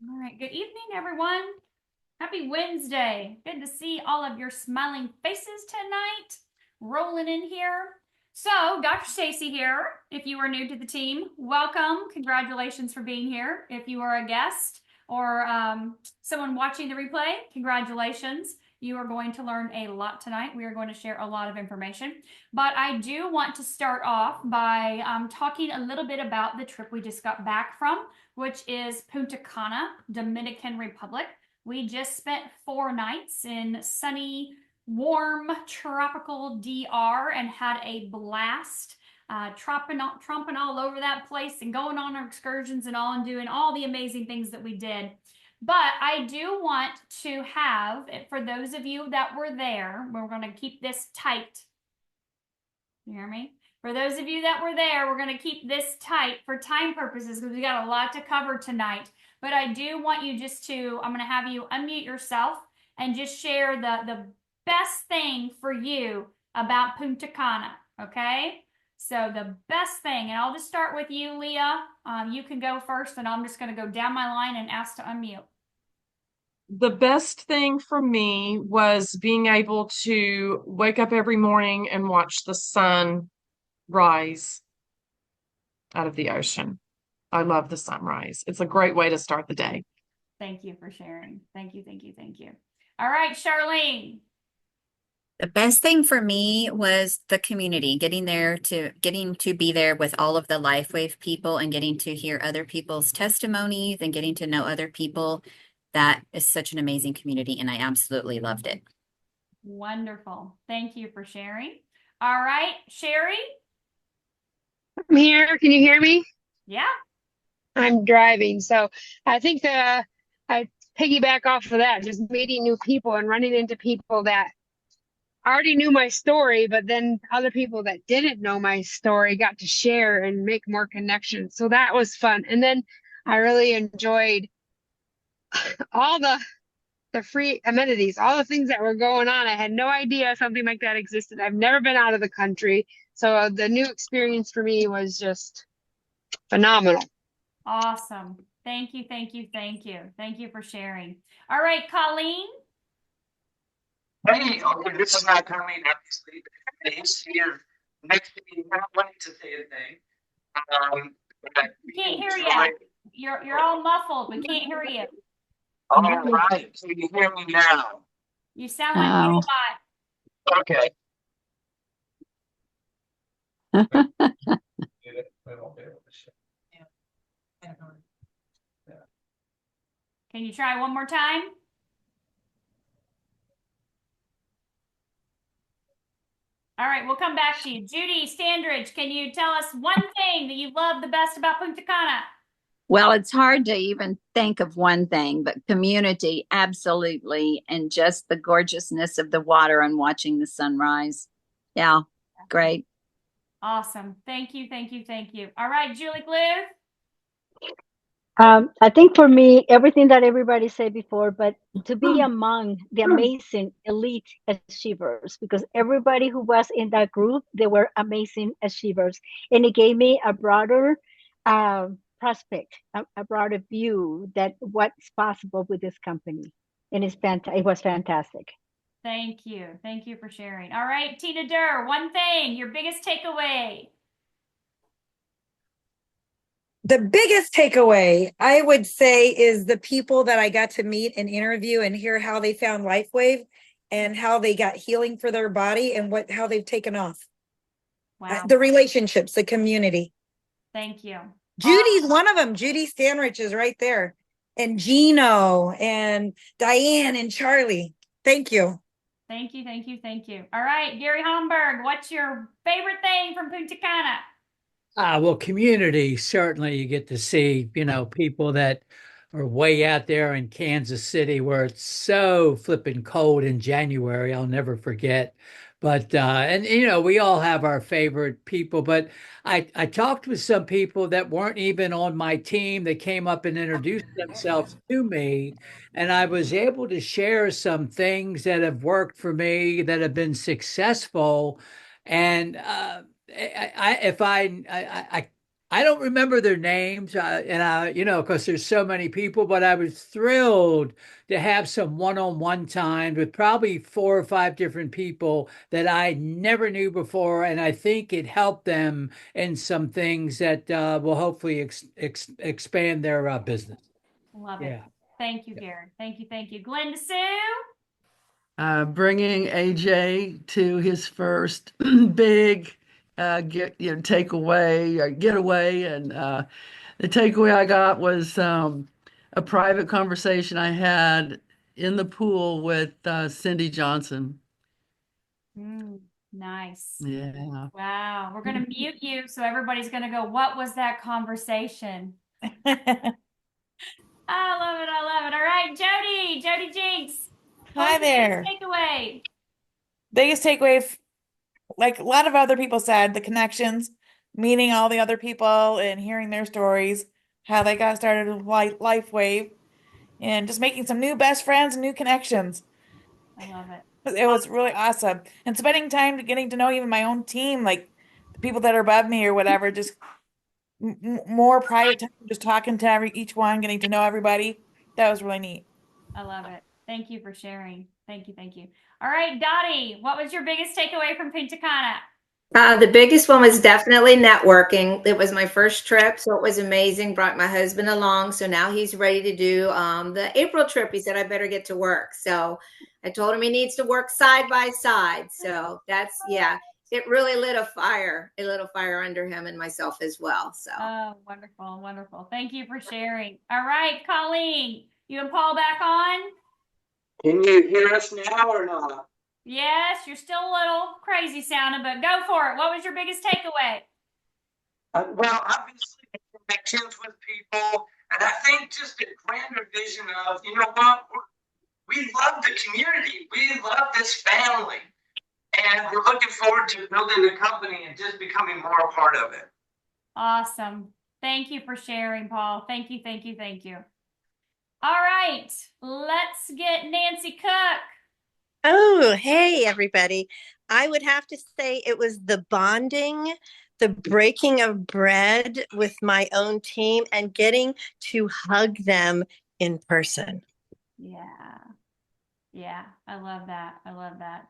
All right. Good evening, everyone. Happy Wednesday. Good to see all of your smiling faces tonight. Rolling in here. So, Dr. Stacy here. If you are new to the team, welcome. Congratulations for being here. If you are a guest or someone watching the replay, congratulations. You are going to learn a lot tonight. We are going to share a lot of information. But I do want to start off by talking a little bit about the trip we just got back from, which is Punta Cana, Dominican Republic. We just spent 4 nights in sunny, warm, tropical DR and had a blast. Tromping all over that place and going on our excursions and all and doing all the amazing things that we did. But I do want to have, for those of you that were there, we're going to keep this tight. You hear me? For those of you that were there, we're going to keep this tight for time purposes because we got a lot to cover tonight. But I do want you just to, I'm going to have you unmute yourself and just share the best thing for you about Punta Cana, okay? So the best thing, and I'll just start with you, Leah. You can go first, and I'm just going to go down my line and ask to unmute. The best thing for me was being able to wake up every morning and watch the sun rise out of the ocean. I love the sunrise. It's a great way to start the day. Thank you for sharing. Thank you, thank you, thank you. All right, Charlene. The best thing for me was the community, getting to be there with all of the LifeWave people and getting to hear other people's testimonies and getting to know other people. That is such an amazing community, and I absolutely loved it. Wonderful. Thank you for sharing. All right, Sherry? I'm here. Can you hear me? Yeah. I'm driving. So I think I piggyback off of that, just meeting new people and running into people that already knew my story, but then other people that didn't know my story got to share and make more connections. So that was fun. And then I really enjoyed all the free amenities, all the things that were going on. I had no idea something like that existed. I've never been out of the country. So the new experience for me was just phenomenal. Awesome. Thank you, thank you, thank you. Thank you for sharing. All right, Colleen? Hey, okay, this is not coming, obviously, but he's here next to me, not wanting to say a thing. But We can't hear you. enjoy. You're all muffled. We can't hear you. All right, can you hear me now? You sound like a robot. Okay. Can you try one more time? All right, we'll come back to you. Judy Standridge, can you tell us one thing that you love the best about Punta Cana? Well, it's hard to even think of one thing, but community, absolutely. And just the gorgeousness of the water and watching the sunrise. Yeah, great. Awesome. Thank you, thank you, thank you. All right, Julie Cliff. I think for me, everything that everybody said before, but to be among the amazing elite achievers, because everybody who was in that group, they were amazing achievers. And it gave me a broader prospect, a broader view that what's possible with this company. And it was fantastic. Thank you. Thank you for sharing. All right, Tina Durr, one thing, your biggest takeaway. The biggest takeaway I would say is the people that I got to meet and interview and hear how they found LifeWave and how they got healing for their body and how they've taken off. Wow. The relationships, the community. Thank you. Judy's one of them. Judy Stanrich is right there. And Gino and Diane and Charlie. Thank you. Thank you, thank you, thank you. All right, Gary Homburg, what's your favorite thing from Punta Cana? Well, community, certainly you get to see, people that are way out there in Kansas City where it's so flipping cold in January. I'll never forget. But and we all have our favorite people, but I talked with some people that weren't even on my team. They came up and introduced themselves to me, and I was able to share some things that have worked for me that have been successful. And if I I don't remember their names, and because there's so many people, but I was thrilled to have some one-on-one time with probably 4 or 5 different people that I never knew before, and I think it helped them in some things that will hopefully expand their business. Love it. Yeah. Thank you, Gary. Thank you. Thank you. Glenda Sue. Bringing AJ to his first big takeaway or getaway, and the takeaway I got was a private conversation I had in the pool with Cindy Johnson. Nice. Yeah. Wow. We're going to mute you. So everybody's going to go, what was that conversation? I love it. I love it. All right, Jody Jinks. Hi there. Takeaway. Biggest takeaway, like a lot of other people said, the connections, meeting all the other people and hearing their stories, how they got started with Life Wave, and just making some new best friends and new connections. I love it. It was really awesome. And spending time getting to know even my own team, like the people that are above me or whatever, just more private time, just talking to each one, getting to know everybody. That was really neat. I love it. Thank you for sharing. Thank you. Thank you. All right, Dottie, what was your biggest takeaway from Punta Cana? The biggest one was definitely networking. It was my first trip, so it was amazing. Brought my husband along, so now he's ready to do the April trip. He said I better get to work, so I told him he needs to work side by side. So that's it really lit a fire. It lit a fire under him and myself as well. So Wonderful, wonderful. Thank you for sharing. All right, Colleen, you and Paul back on? Can you hear us now or not? Yes, you're still a little crazy sounding, but go for it. What was your biggest takeaway? Well, obviously, connections with people, and I think just a grander vision of, you know what, we love the community, we love this family, and we're looking forward to building the company and just becoming more a part of it. Awesome. Thank you for sharing, Paul. Thank you, thank you, thank you. All right, let's get Nancy Cook. Oh, hey, everybody. I would have to say it was the bonding, the breaking of bread with my own team, and getting to hug them in person. Yeah. Yeah, I love that. I love that.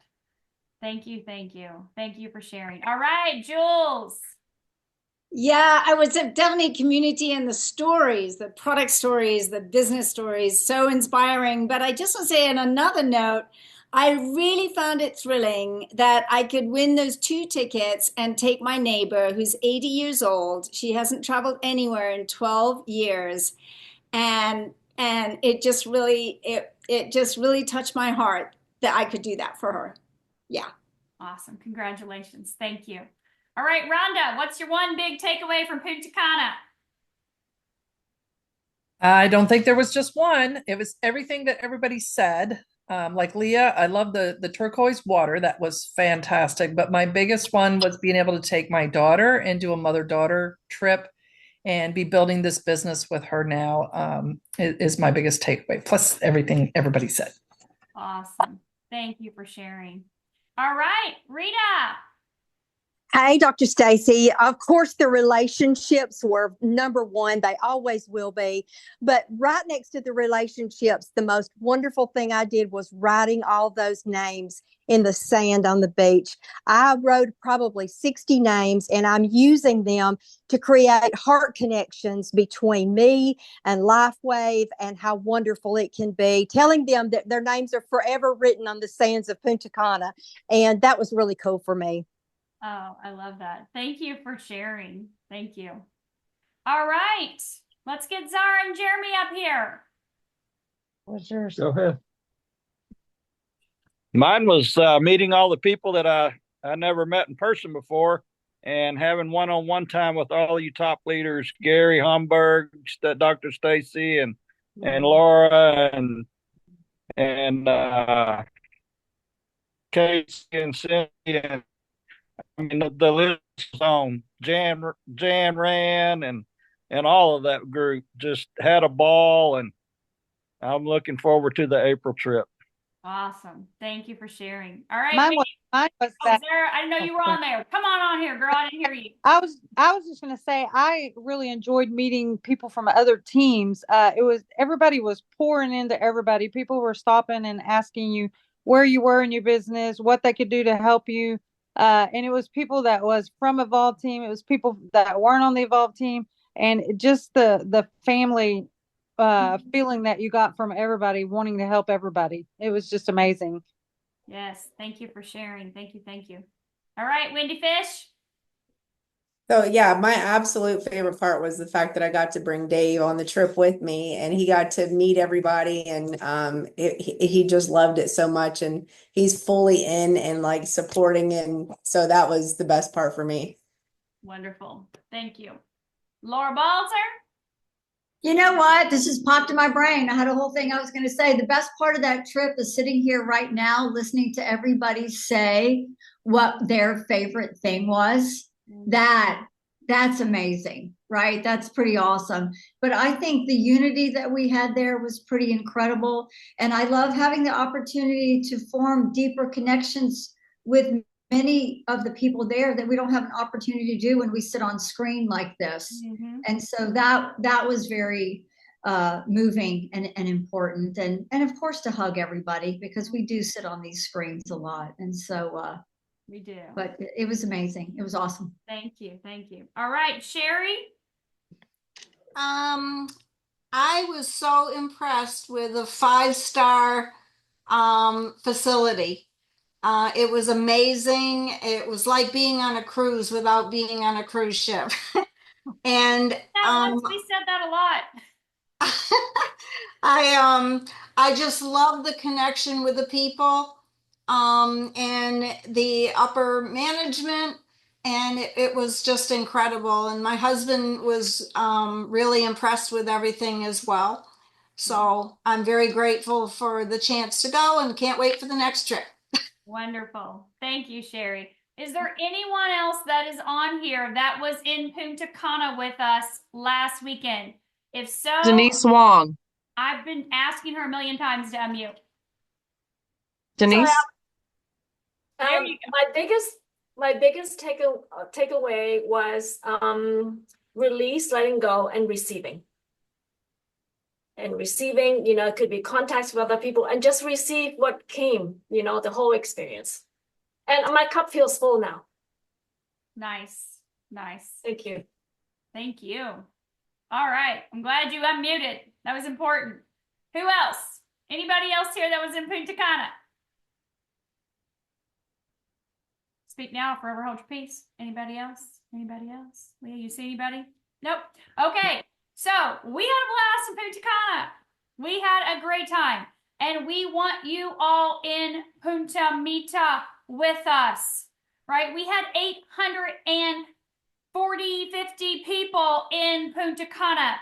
Thank you, thank you. Thank you for sharing. All right, Jules. Yeah, I would say definitely community and the stories, the product stories, the business stories, so inspiring. But I just want to say on another note, I really found it thrilling that I could win those 2 tickets and take my neighbor who's 80 years old. She hasn't traveled anywhere in 12 years. And it just really it just really touched my heart that I could do that for her. Yeah. Awesome. Congratulations. Thank you. All right, Rhonda, what's your one big takeaway from Punta Cana? I don't think there was just one. It was everything that everybody said. Like Leah, I love the turquoise water. That was fantastic. But my biggest one was being able to take my daughter and do a mother-daughter trip and be building this business with her now is my biggest takeaway, plus everything everybody said. Awesome. Thank you for sharing. All right, Rita. Hey, Dr. Stacy. Of course, the relationships were number one. They always will be. But right next to the relationships, the most wonderful thing I did was writing all those names in the sand on the beach. I wrote probably 60 names, and I'm using them to create heart connections between me and LifeWave and how wonderful it can be, telling them that their names are forever written on the sands of Punta Cana. And that was really cool for me. Oh, I love that. Thank you for sharing. Thank you. All right. Let's get Zara and Jeremy up here. What's yours? Go ahead. Mine was meeting all the people that I never met in person before and having one-on-one time with all you top leaders, Gary Humberg, Dr. Stacy and Laura and Casey and Cindy, and I mean the list is on. Jan ran and all of that group just had a ball, and I'm looking forward to the April trip. Awesome. Thank you for sharing. All right. Mine was Oh, that. Sarah, I didn't know you were on there. Come on here, girl. I didn't hear you. I was just going to say I really enjoyed meeting people from other teams. Everybody was pouring into everybody. People were stopping and asking you where you were in your business, what they could do to help you. And it was people that was from Evolve team. It was people that weren't on the Evolve team, and just the family feeling that you got from everybody wanting to help everybody. It was just amazing. Yes. Thank you for sharing. Thank you. Thank you. All right, Wendy Fish. So yeah, my absolute favorite part was the fact that I got to bring Dave on the trip with me, and he got to meet everybody, and he just loved it so much, and he's fully in and like supporting, and so that was the best part for me. Wonderful. Thank you. Laura Balzer. You know what? This just popped in my brain. I had a whole thing I was going to say. The best part of that trip is sitting here right now, listening to everybody say what their favorite thing was. That's amazing, right? That's pretty awesome. But I think the unity that we had there was pretty incredible. And I love having the opportunity to form deeper connections with many of the people there that we don't have an opportunity to do when we sit on screen like this. Mm-hmm. And so that was very moving and important. And of course to hug everybody, because we do sit on these screens a lot. And so we do. But it was amazing. It was awesome. Thank you. Thank you. All right, Sherry. I was so impressed with the 5-star facility. It was amazing. It was like being on a cruise without being on a cruise ship. And we said that a lot. I just love the connection with the people, and the upper management, and it was just incredible. And my husband was really impressed with everything as well. So I'm very grateful for the chance to go and can't wait for the next trip. Wonderful. Thank you, Sherry. Is there anyone else that is on here that was in Punta Cana with us last weekend? If so, Denise Wong. I've been asking her a million times to unmute. Denise? There you go. My biggest takeaway was release, letting go, and receiving. And receiving, it could be contacts with other people, and just receive what came, the whole experience. And my cup feels full now. Nice. Thank you. Thank you. All right. I'm glad you unmuted. That was important. Who else? Anybody else here that was in Punta Cana? Speak now, forever hold your peace. Anybody else? Leah, you see anybody? Nope. Okay. So we had a blast in Punta Cana. We had a great time. And we want you all in Punta MITA with us, right? We had 50 people in Punta Cana.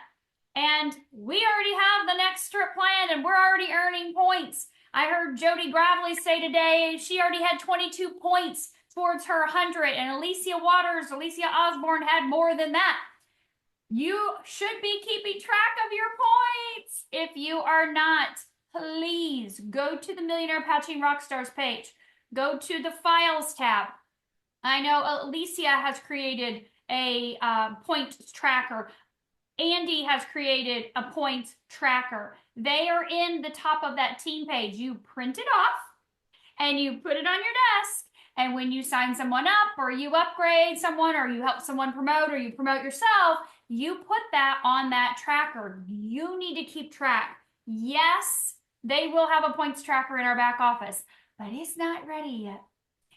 And we already have the next trip planned, and we're already earning points. I heard Jody Gravely say today she already had 22 points towards her 100, and Alicia Osborne had more than that. You should be keeping track of your points. If you are not, please go to the Millionaire Patching Rockstars page. Go to the Files tab. I know Alicia has created a point tracker. Andy has created a point tracker. They are in the top of that team page. You print it off and you put it on your desk. And when you sign someone up, or you upgrade someone, or you help someone promote, or you promote yourself, you put that on that tracker. You need to keep track. Yes, they will have a points tracker in our back office, but it's not ready yet.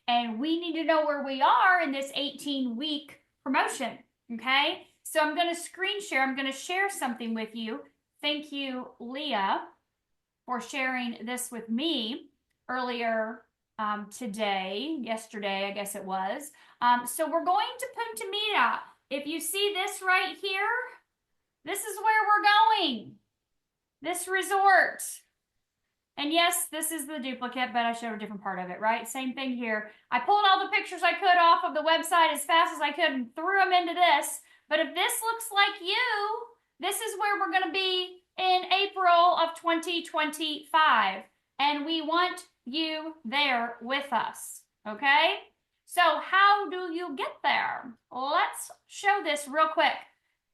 And we need to know where we are in this 18-week promotion, okay? So I'm going to screen share. I'm going to share something with you. Thank you, Leah, for sharing this with me earlier yesterday, I guess it was. So we're going to Punta MITA. If you see this right here, this is where we're going. This resort. And yes, this is the duplicate, but I showed a different part of it, right? Same thing here. I pulled all the pictures I could off of the website as fast as I could and threw them into this. But if this looks like you, this is where we're going to be in April of 2025. and we want you there with us. Okay? So how do you get there? Let's show this real quick.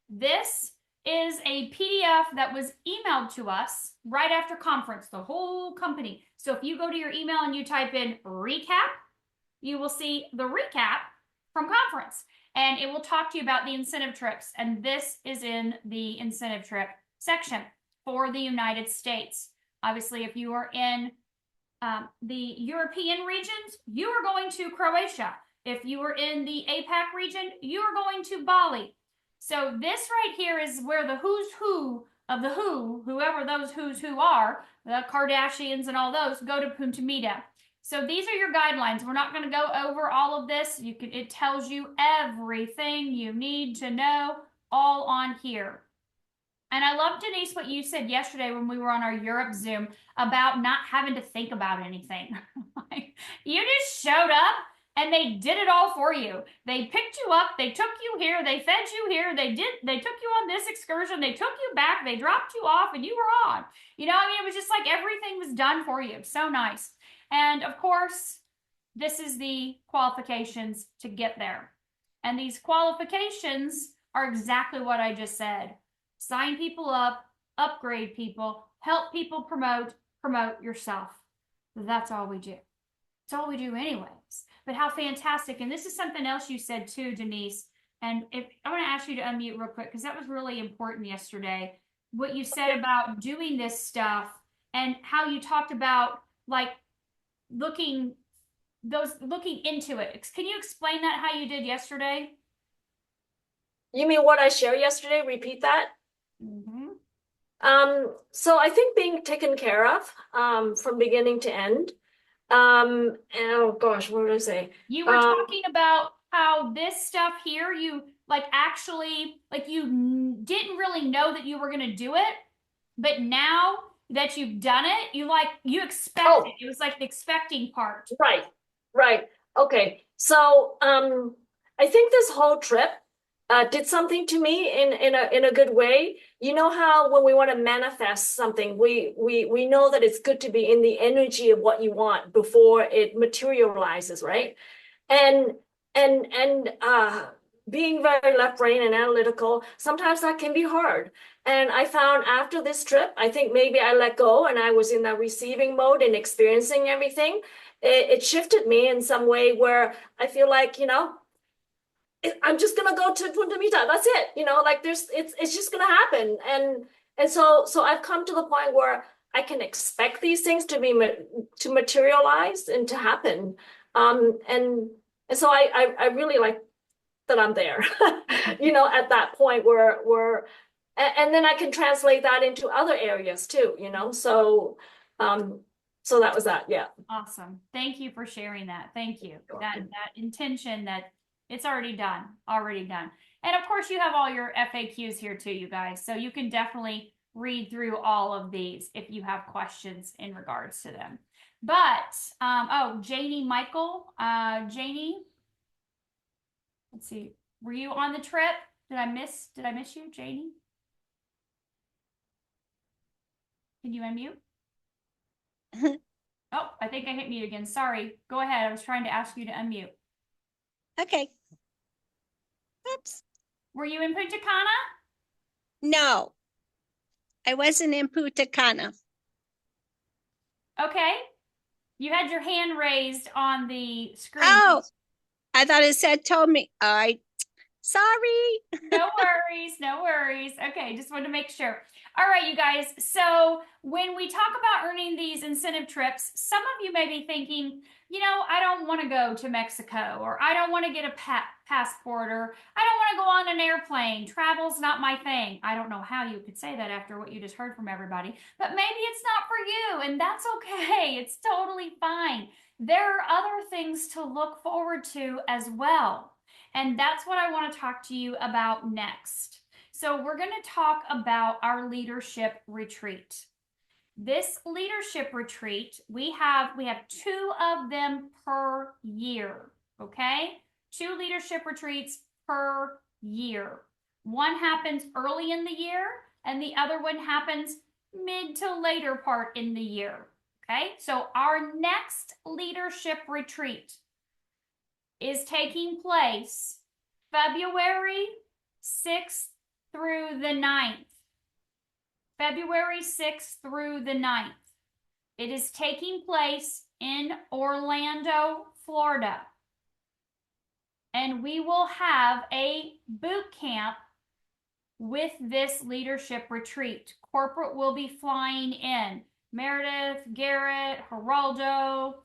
This is a PDF that was emailed to us right after conference, the whole company. So if you go to your email and you type in recap, you will see the recap from conference, and it will talk to you about the incentive trips. And this is in the incentive trip section for the United States. Obviously, if you are in the European regions, you are going to Croatia. If you are in the APAC region, you are going to Bali. So this right here is where the who's who of the whoever those who's who are, the Kardashians and all those, go to Punta MITA. So these are your guidelines. We're not going to go over all of this. It tells you everything you need to know all on here. And I love, Denise, what you said yesterday when we were on our Europe Zoom about not having to think about anything. Like, you just showed up and they did it all for you. They picked you up, they took you here, they fed you here, they took you on this excursion, they took you back, they dropped you off, and you were on. You know, I mean, it was just like everything was done for you. So nice. And of course, this is the qualifications to get there. And these qualifications are exactly what I just said. Sign people up, upgrade people, help people promote yourself. That's all we do. It's all we do anyways. But how fantastic. And this is something else you said too, Denise. And if I want to ask you to unmute real quick, because that was really important yesterday. What you said about doing this stuff and how you talked about like looking into it. Can you explain that how you did yesterday? You mean what I shared yesterday? Repeat that? Mm-hmm. So I think being taken care of from beginning to end. And oh gosh, what did I say? You were talking about how this stuff here, you like actually, like you didn't really know that you were going to do it, but now that you've done it, you expect it. It was like the expecting part. Right. Okay. So I think this whole trip did something to me in a good way. You know how when we want to manifest something, we know that it's good to be in the energy of what you want before it materializes, right? And being very left brain and analytical, sometimes that can be hard. And I found after this trip, I think maybe I let go and I was in that receiving mode and experiencing everything. It shifted me in some way where I feel like, you know, I'm just gonna go to Punta MITA. That's it. You know, like it's just gonna happen. And so I've come to the point where I can expect these things to be to materialize and to happen. And so I really like that I'm there. You know, at that point where and then I can translate that into other areas too. You know, so that was that. Yeah. Awesome. Thank you for sharing that. Thank you. That intention that it's already done. And of course, you have all your FAQs here too, you guys. So you can definitely read through all of these if you have questions in regards to them. But, oh, Janie Michael, Janie, let's see. Were you on the trip? Did I miss you, Janie? Can you unmute? Oh, I think I hit mute again. Sorry. Go ahead. I was trying to ask you to unmute. Okay. Oops. Were you in Punta Cana? No, I wasn't in Punta Cana. Okay. You had your hand raised on the screen. Oh, I thought it said told me. Sorry. No worries. No worries. Okay. Just wanted to make sure. All right, you guys. So when we talk about earning these incentive trips, some of you may be thinking, you know, I don't want to go to Mexico, or I don't want to get a passport, or I don't want to go on an airplane. Travel's not my thing. I don't know how you could say that after what you just heard from everybody, but maybe it's not for you, and that's okay. It's totally fine. There are other things to look forward to as well. And that's what I want to talk to you about next. So we're going to talk about our leadership retreat. This leadership retreat, we have 2 of them per year, okay? 2 leadership retreats per year. One happens early in the year, and the other one happens mid to later part in the year, Okay, so our next leadership retreat is taking place February 6th through the 9th. February 6th through the 9th. It is taking place in Orlando, Florida. And we will have a boot camp with this leadership retreat. Corporate will be flying in. Meredith, Garrett, Geraldo,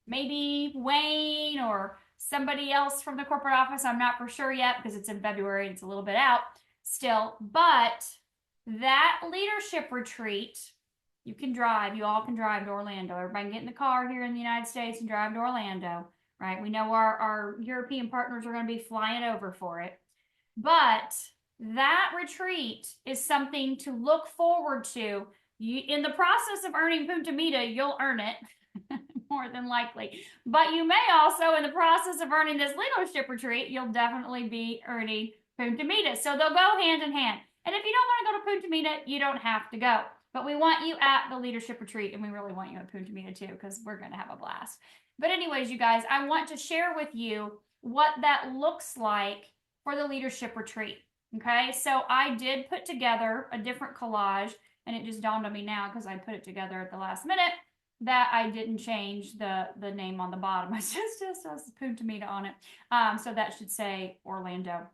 maybe Wayne or somebody else from the corporate office. I'm not for sure yet because it's in February. It's a little bit out still. But that leadership retreat, you can drive. You all can drive to Orlando. Everybody can get in the car here in the United States and drive to Orlando, right? We know our European partners are going to be flying over for it. But that retreat is something to look forward to. In the process of earning Punta MITA, you'll earn it more than likely. But you may also, in the process of earning this leadership retreat, you'll definitely be earning Punta MITA. So they'll go hand in hand. And if you don't want to go to Punta MITA, you don't have to go. But we want you at the leadership retreat, and we really want you at Punta MITA too, because we're going to have a blast. But anyways, you guys, I want to share with you what that looks like for the leadership retreat. Okay, so I did put together a different collage, and it just dawned on me now because I put it together at the last minute that I didn't change the name on the bottom. It just has Punta MITA on it. So that should say Orlando.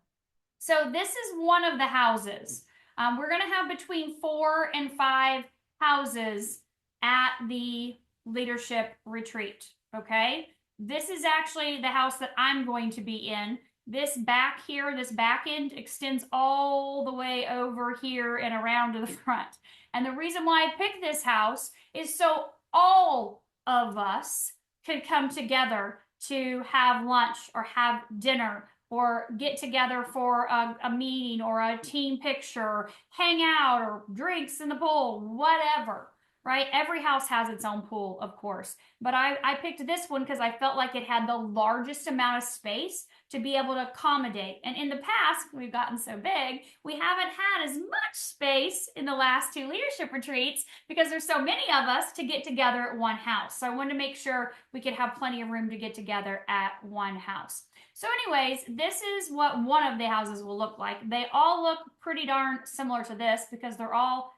So this is one of the houses. We're going to have between 4 and 5 houses at the leadership retreat. Okay, this is actually the house that I'm going to be in. This back here, this back end extends all the way over here and around to the front. And the reason why I picked this house is so all of us could come together to have lunch or have dinner or get together for a meeting or a team picture, hang out or drinks in the pool, whatever. Right? Every house has its own pool, of course. But I picked this one because I felt like it had the largest amount of space to be able to accommodate. And in the past, we've gotten so big, we haven't had as much space in the last 2 leadership retreats because there's so many of us to get together at one house. So I wanted to make sure we could have plenty of room to get together at one house. So anyways, this is what one of the houses will look like. They all look pretty darn similar to this because they're all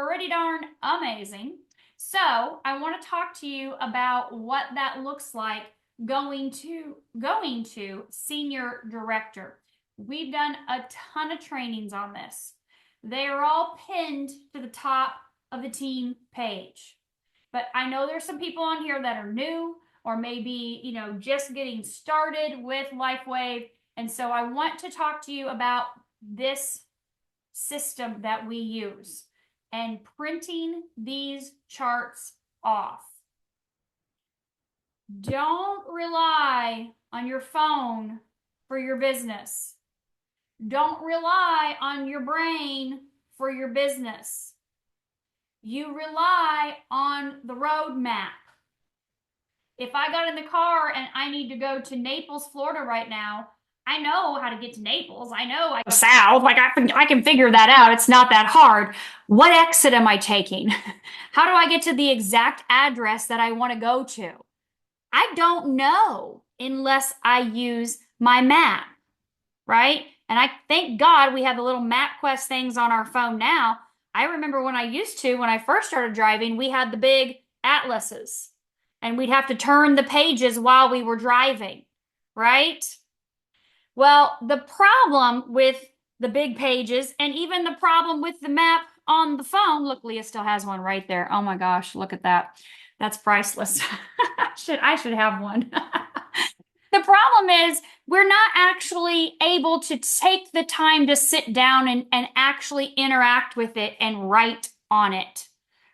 pretty darn amazing. So I want to talk to you about what that looks like going to senior director. We've done a ton of trainings on this. They are all pinned to the top of the team page. But I know there's some people on here that are new or maybe, just getting started with LifeWave. And so I want to talk to you about this system that we use and printing these charts off. Don't rely on your phone for your business. Don't rely on your brain for your business. You rely on the roadmap. If I got in the car and I need to go to Naples, Florida right now, I know how to get to Naples. I know I go south. Like I can figure that out. It's not that hard. What exit am I taking? How do I get to the exact address that I want to go to? I don't know unless I use my map, right? And I thank God we have the little MapQuest things on our phone now. I remember when I first started driving, we had the big atlases and we'd have to turn the pages while we were driving, right? Well, the problem with the big pages and even the problem with the map on the phone, look, Leah still has one right there. Oh my gosh, look at that. That's priceless. I should have one. The problem is we're not actually able to take the time to sit down and actually interact with it and write on it,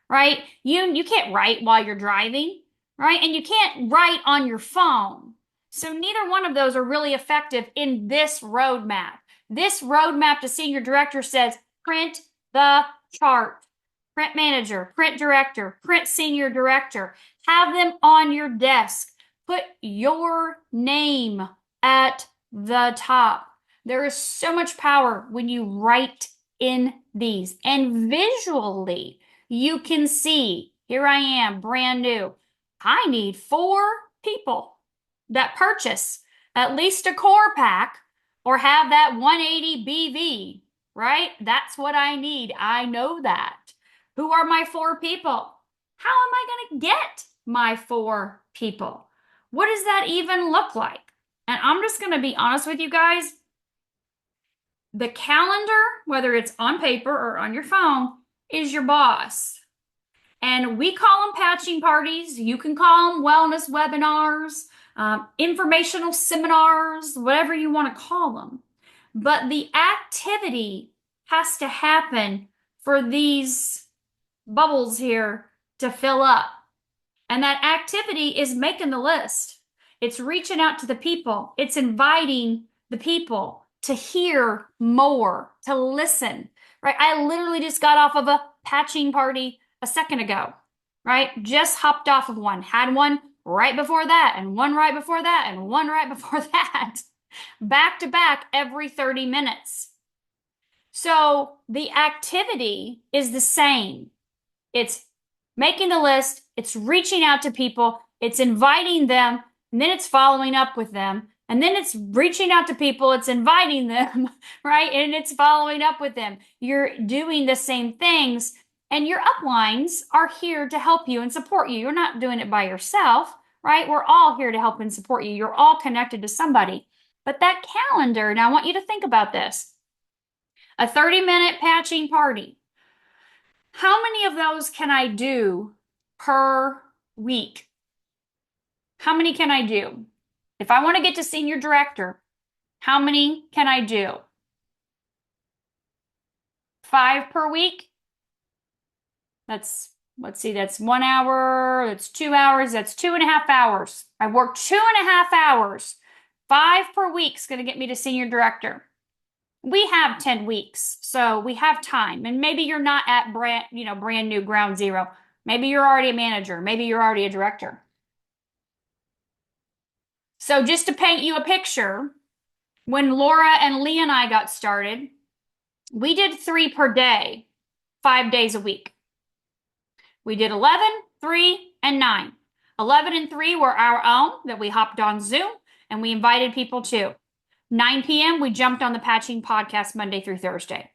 right? You can't write while you're driving, right? And you can't write on your phone. So neither one of those are really effective in this roadmap. This roadmap to senior director says print the chart. Print manager, print director, print senior director. Have them on your desk. Put your name at the top. There is so much power when you write in these. And visually, you can see Here I am, brand new. I need 4 people that purchase at least a core pack or have that 180 BV, right? That's what I need. I know that. Who are my 4 people? How am I going to get my 4 people? What does that even look like? And I'm just going to be honest with you guys. The calendar, whether it's on paper or on your phone, is your boss. And we call them patching parties. You can call them wellness webinars, informational seminars, whatever you want to call them. But the activity has to happen for these bubbles here to fill up. And that activity is making the list. It's reaching out to the people. It's inviting the people to hear more, to listen, right? I literally just got off of a patching party a second ago, right? Just hopped off of one, had one right before that, and one right before that, and one right before that, back to back every 30 minutes. So the activity is the same. It's making the list, it's reaching out to people, it's inviting them, and then it's following up with them. And then it's reaching out to people, it's inviting them, right? And it's following up with them. You're doing the same things, and your uplines are here to help you and support you. You're not doing it by yourself, right? We're all here to help and support you. You're all connected to somebody. But that calendar, now I want you to think about this. A 30-minute patching party. How many of those can I do per week? How many can I do? If I want to get to senior director, how many can I do? 5 per week? Let's see, that's 1 hour, that's 2 hours, that's 2.5 hours. I work 2.5 hours. 5 per week is going to get me to senior director. We have 10 weeks, so we have time. And maybe you're not at brand new ground zero. Maybe you're already a manager. Maybe you're already a director. So just to paint you a picture, when Laura and Lee and I got started, we did 3 per day, 5 days a week. We did 11, 3, and 9. 11 and 3 were our own that we hopped on Zoom and we invited people to. 9 p.m., we jumped on the Patching podcast Monday through Thursday.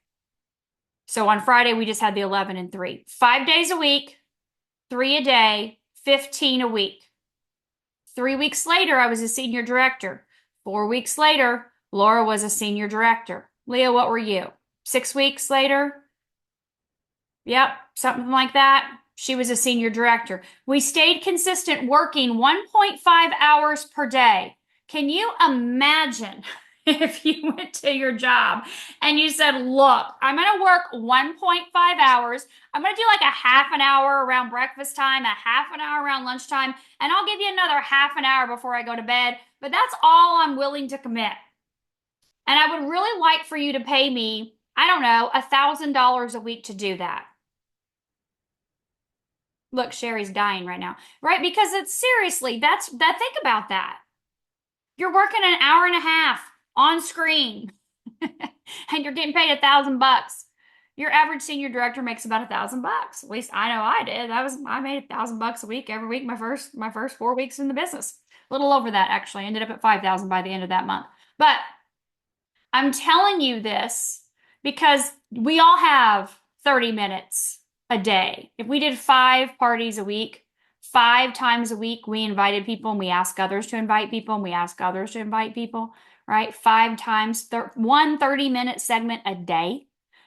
So on Friday, we just had the 11 and 3. 5 days a week, 3 a day, 15 a week. 3 weeks later, I was a senior director. 4 weeks later, Laura was a senior director. Leah, what were you? 6 weeks later? Yep, something like that. She was a senior director. We stayed consistent working 1.5 hours per day. Can you imagine if you went to your job and you said, look, I'm going to work 1.5 hours. I'm going to do like a half an hour around breakfast time, a half an hour around lunchtime, and I'll give you another half an hour before I go to bed. But that's all I'm willing to commit. And I would really like for you to pay me, I don't know, $1,000 a week to do that. Look, Sherry's dying right now, right? Because it's seriously, think about that. You're working an hour and a half on screen and you're getting paid $1,000. Your average senior director makes about $1,000. At least I know I did. I made $1,000 a week every week my first 4 weeks in the business. A little over that, actually. I ended up at $5,000 by the end of that month. But I'm telling you this because we all have 30 minutes a day. If we did 5 parties a week, 5 times a week, we invited people and we asked others to invite people and we asked others to invite people, right? 5 times, 1 30-minute segment a day.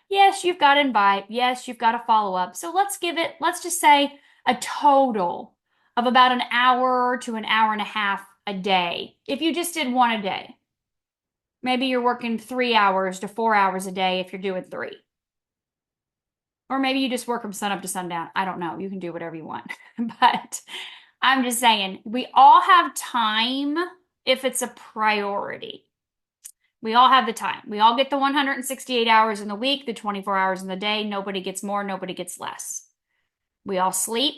Yes, you've got to invite. Yes, you've got to follow up. So let's just say a total of about an hour to an hour and a half a day. If you just did 1 a day, maybe you're working 3 hours to 4 hours a day if you're doing 3. Or maybe you just work from sun up to sundown. I don't know. You can do whatever you want. But I'm just saying, we all have time if it's a priority. We all have the time. We all get the 168 hours in the week, the 24 hours in the day. Nobody gets more, nobody gets less. We all sleep.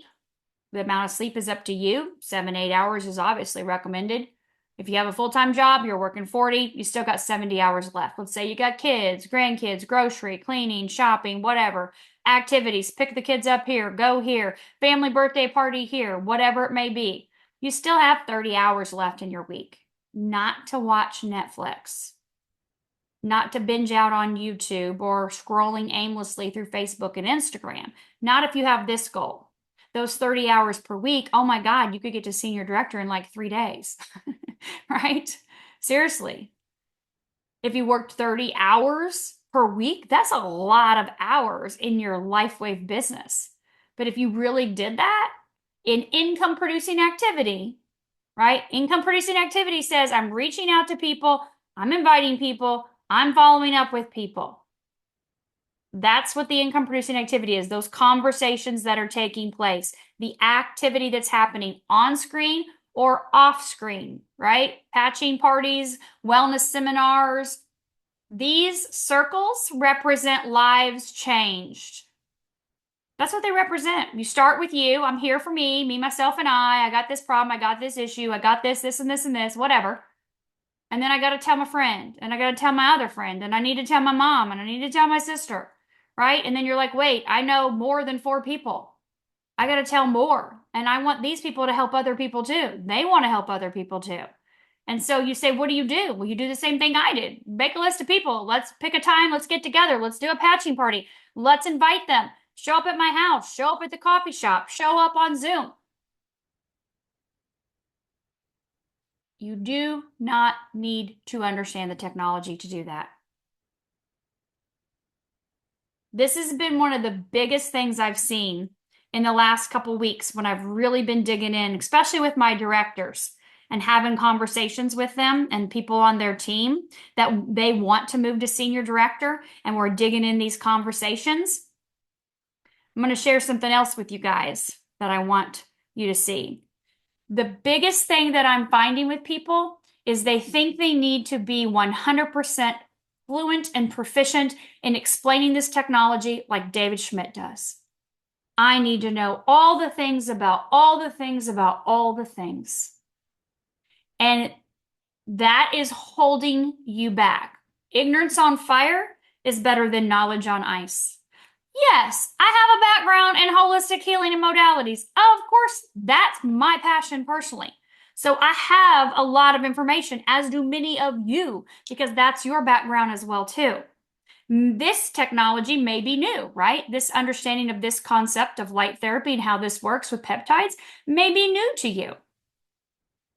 The amount of sleep is up to you. 7, 8 hours is obviously recommended. If you have a full-time job, you're working 40, you still got 70 hours left. Let's say you got kids, grandkids, grocery, cleaning, shopping, whatever. activities, pick the kids up here, go here, family birthday party here, whatever it may be. You still have 30 hours left in your week, not to watch Netflix, not to binge out on YouTube or scrolling aimlessly through Facebook and Instagram. Not if you have this goal. Those 30 hours per week, oh my God, you could get to senior director in like 3 days, right? Seriously. If you worked 30 hours per week, that's a lot of hours in your LifeWave business. But if you really did that in income producing activity, right? Income producing activity says I'm reaching out to people, I'm inviting people, I'm following up with people. That's what the income producing activity is. Those conversations that are taking place, the activity that's happening on screen or off screen, right? Patching parties, wellness seminars. These circles represent lives changed. That's what they represent. You start with you. I'm here for me, myself, and I. I got this problem. I got this issue. I got this, and this, whatever. And then I got to tell my friend, and I got to tell my other friend, and I need to tell my mom, and I need to tell my sister, right? And then you're like, wait, I know more than 4 people. I got to tell more. And I want these people to help other people too. They want to help other people too. And so you say, what do? Well, you do the same thing I did. Make a list of people. Let's pick a time. Let's get together. Let's do a patching party. Let's invite them. Show up at my house. Show up at the coffee shop. Show up on Zoom. You do not need to understand the technology to do that. This has been one of the biggest things I've seen in the last couple weeks when I've really been digging in, especially with my directors and having conversations with them and people on their team that they want to move to senior director, and we're digging in these conversations. I'm going to share something else with you guys that I want you to see. The biggest thing that I'm finding with people is they think they need to be 100% fluent and proficient in explaining this technology like David Schmidt does. I need to know all the things about all the things about all the things. And that is holding you back. Ignorance on fire is better than knowledge on ice. Yes, I have a background in holistic healing and modalities. Of course, that's my passion personally. So I have a lot of information, as do many of you, because that's your background as well too. This technology may be new, right? This understanding of this concept of light therapy and how this works with peptides may be new to you.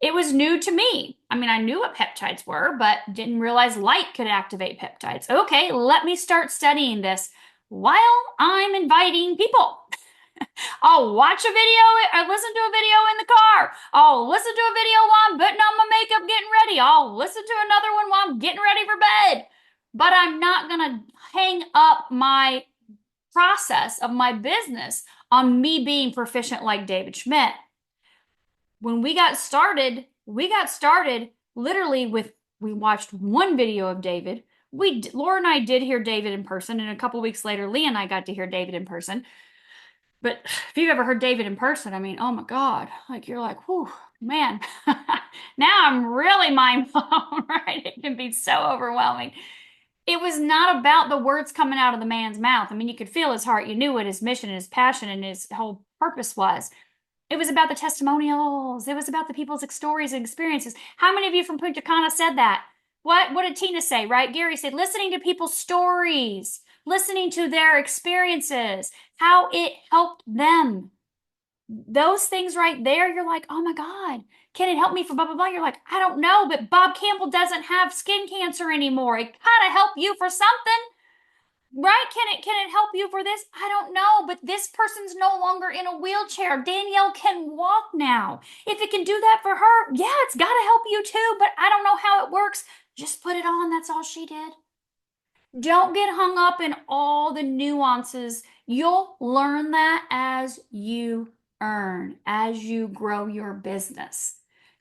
It was new to me. I mean, I knew what peptides were, but didn't realize light could activate peptides. Okay, let me start studying this while I'm inviting people. I'll watch a video or listen to a video in the car. I'll listen to a video while I'm putting on my makeup, getting ready. I'll listen to another one while I'm getting ready for bed. But I'm not going to hang up my process of my business on me being proficient like David Schmidt. When we got started literally with, we watched one video of David. Laura and I did hear David in person, and a couple weeks later, Leah and I got to hear David in person. But if you've ever heard David in person, I mean, oh my God, like you're like, whew, man, now I'm really mind blown, right? It can be so overwhelming. It was not about the words coming out of the man's mouth. I mean, you could feel his heart. You knew what his mission and his passion and his whole purpose was. It was about the testimonials. It was about the people's stories and experiences. How many of you from Punta Cana said that? What did Tina say, right? Gary said, listening to people's stories, listening to their experiences, how it helped them. Those things right there, you're like, oh my God, can it help me for blah, blah, blah? You're like, I don't know, but Bob Campbell doesn't have skin cancer anymore. It kind of helped you for something. Right? Can it help you for this? I don't know, but this person's no longer in a wheelchair. Danielle can walk now. If it can do that for her, yeah, it's got to help you too, but I don't know how it works. Just put it on. That's all she did. Don't get hung up in all the nuances. You'll learn that as you earn, as you grow your business.